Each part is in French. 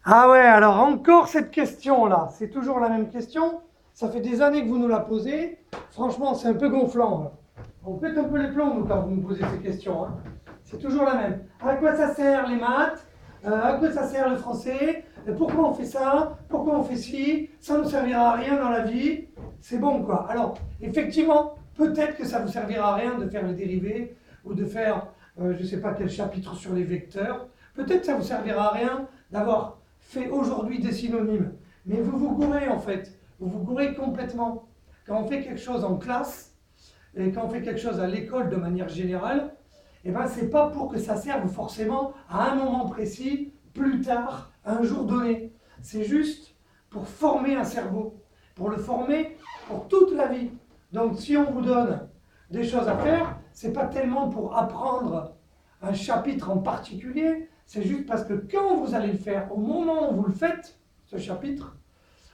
Ah ouais, alors encore cette question-là. C'est toujours la même question. Ça fait des années que vous nous la posez. Franchement, c'est un peu gonflant, là. On pète un peu les plombs, nous, quand vous nous posez ces questions, hein. C'est toujours la même. À quoi ça sert les maths? À quoi ça sert le français? Pourquoi on fait ça? Pourquoi on fait ci? Ça ne nous servira à rien dans la vie. C'est bon, quoi. Alors, effectivement, peut-être que ça ne vous servira à rien de faire les dérivés ou de faire, je ne sais pas quel chapitre sur les vecteurs. Peut-être que ça ne vous servira à rien d'avoir fait aujourd'hui des synonymes. Mais vous vous gourrez en fait. Vous vous gourrez complètement. Quand on fait quelque chose en classe, et quand on fait quelque chose à l'école de manière générale, eh ben, c'est pas pour que ça serve forcément à un moment précis, plus tard, un jour donné. C'est juste pour former un cerveau, pour le former pour toute la vie. Donc si on vous donne des choses à faire, c'est pas tellement pour apprendre un chapitre en particulier, c'est juste parce que quand vous allez le faire, au moment où vous le faites, ce chapitre,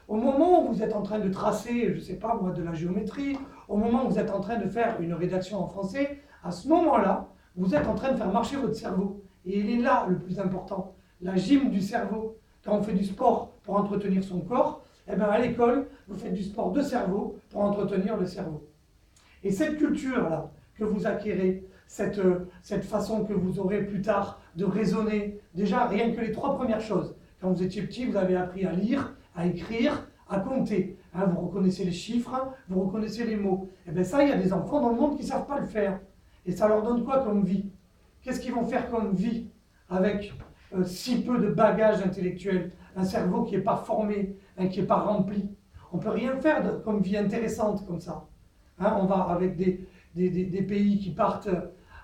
au moment où vous êtes en train de tracer, je ne sais pas moi, de la géométrie, au moment où vous êtes en train de faire une rédaction en français, à ce moment-là, vous êtes en train de faire marcher votre cerveau. Et il est là le plus important, la gym du cerveau. Quand on fait du sport pour entretenir son corps, eh bien à l'école, vous faites du sport de cerveau pour entretenir le cerveau. Et cette culture-là que vous acquérez, cette façon que vous aurez plus tard de raisonner, déjà rien que les trois premières choses. Quand vous étiez petit, vous avez appris à lire, à écrire, à compter. Hein, vous reconnaissez les chiffres, vous reconnaissez les mots. Et bien ça, il y a des enfants dans le monde qui ne savent pas le faire. Et ça leur donne quoi comme vie? Qu'est-ce qu'ils vont faire comme vie avec si peu de bagages intellectuels? Un cerveau qui n'est pas formé, hein, qui n'est pas rempli. On ne peut rien faire comme vie intéressante comme ça. Hein, on va avec des pays qui partent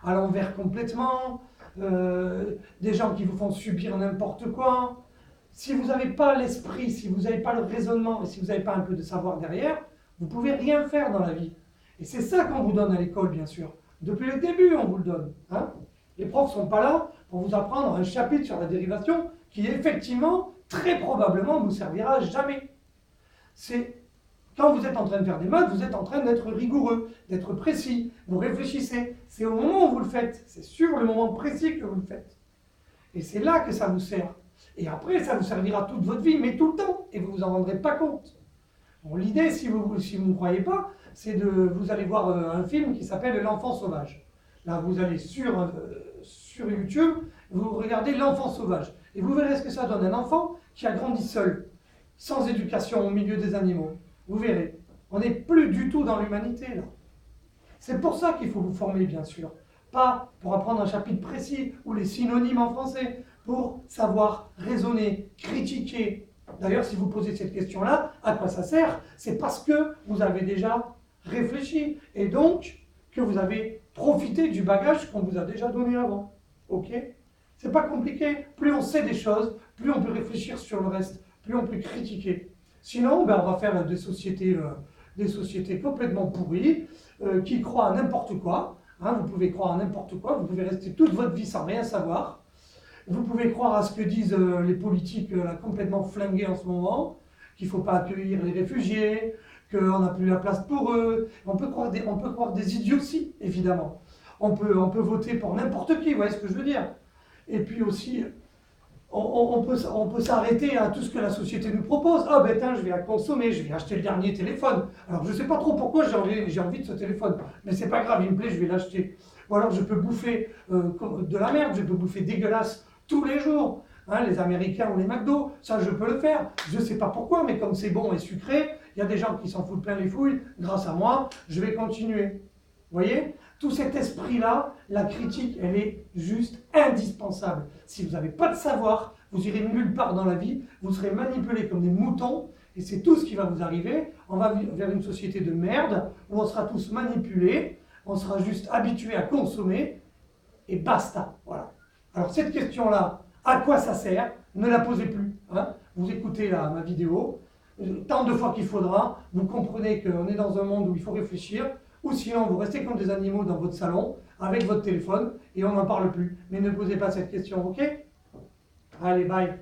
à l'envers complètement, des gens qui vous font subir n'importe quoi. Si vous n'avez pas l'esprit, si vous n'avez pas le raisonnement et si vous n'avez pas un peu de savoir derrière, vous ne pouvez rien faire dans la vie. Et c'est ça qu'on vous donne à l'école, bien sûr. Depuis le début, on vous le donne. Hein. Les profs ne sont pas là pour vous apprendre un chapitre sur la dérivation qui, effectivement, très probablement, ne vous servira jamais. C'est quand vous êtes en train de faire des maths, vous êtes en train d'être rigoureux, d'être précis, vous réfléchissez. C'est au moment où vous le faites, c'est sur le moment précis que vous le faites. Et c'est là que ça vous sert. Et après, ça vous servira toute votre vie, mais tout le temps, et vous ne vous en rendrez pas compte. Bon, l'idée, si vous ne croyez pas, c'est de vous allez voir un film qui s'appelle L'enfant sauvage. Là, vous allez sur YouTube, vous regardez L'enfant sauvage. Et vous verrez ce que ça donne. Un enfant qui a grandi seul, sans éducation au milieu des animaux. Vous verrez, on n'est plus du tout dans l'humanité là. C'est pour ça qu'il faut vous former, bien sûr. Pas pour apprendre un chapitre précis ou les synonymes en français, pour savoir raisonner, critiquer. D'ailleurs, si vous posez cette question-là, à quoi ça sert? C'est parce que vous avez déjà réfléchi et donc que vous avez profité du bagage qu'on vous a déjà donné avant. Ok? C'est pas compliqué. Plus on sait des choses, plus on peut réfléchir sur le reste, plus on peut critiquer. Sinon, ben, on va faire des sociétés complètement pourries qui croient à n'importe quoi. Hein, vous pouvez croire à n'importe quoi, vous pouvez rester toute votre vie sans rien savoir. Vous pouvez croire à ce que disent les politiques là, complètement flingués en ce moment, qu'il ne faut pas accueillir les réfugiés, qu'on n'a plus la place pour eux. On peut croire des idioties, évidemment. On peut voter pour n'importe qui, vous voyez ce que je veux dire. Et puis aussi, on peut s'arrêter à tout ce que la société nous propose. Ah ben tiens, je vais consommer, je vais acheter le dernier téléphone. Alors je ne sais pas trop pourquoi j'ai envie de ce téléphone, mais c'est pas grave, il me plaît, je vais l'acheter. Ou alors je peux bouffer de la merde, je peux bouffer dégueulasse tous les jours. Hein, les Américains ou les McDo, ça je peux le faire. Je ne sais pas pourquoi, mais comme c'est bon et sucré, il y a des gens qui s'en foutent plein les fouilles. Grâce à moi, je vais continuer. Vous voyez? Tout cet esprit-là, la critique, elle est juste indispensable. Si vous n'avez pas de savoir, vous irez nulle part dans la vie, vous serez manipulés comme des moutons, et c'est tout ce qui va vous arriver. On va vers une société de merde, où on sera tous manipulés, on sera juste habitués à consommer, et basta. Voilà. Alors cette question-là, à quoi ça sert? Ne la posez plus. Hein. Vous écoutez ma vidéo, tant de fois qu'il faudra, vous comprenez qu'on est dans un monde où il faut réfléchir, ou sinon vous restez comme des animaux dans votre salon, avec votre téléphone, et on n'en parle plus. Mais ne posez pas cette question, ok? Allez, bye.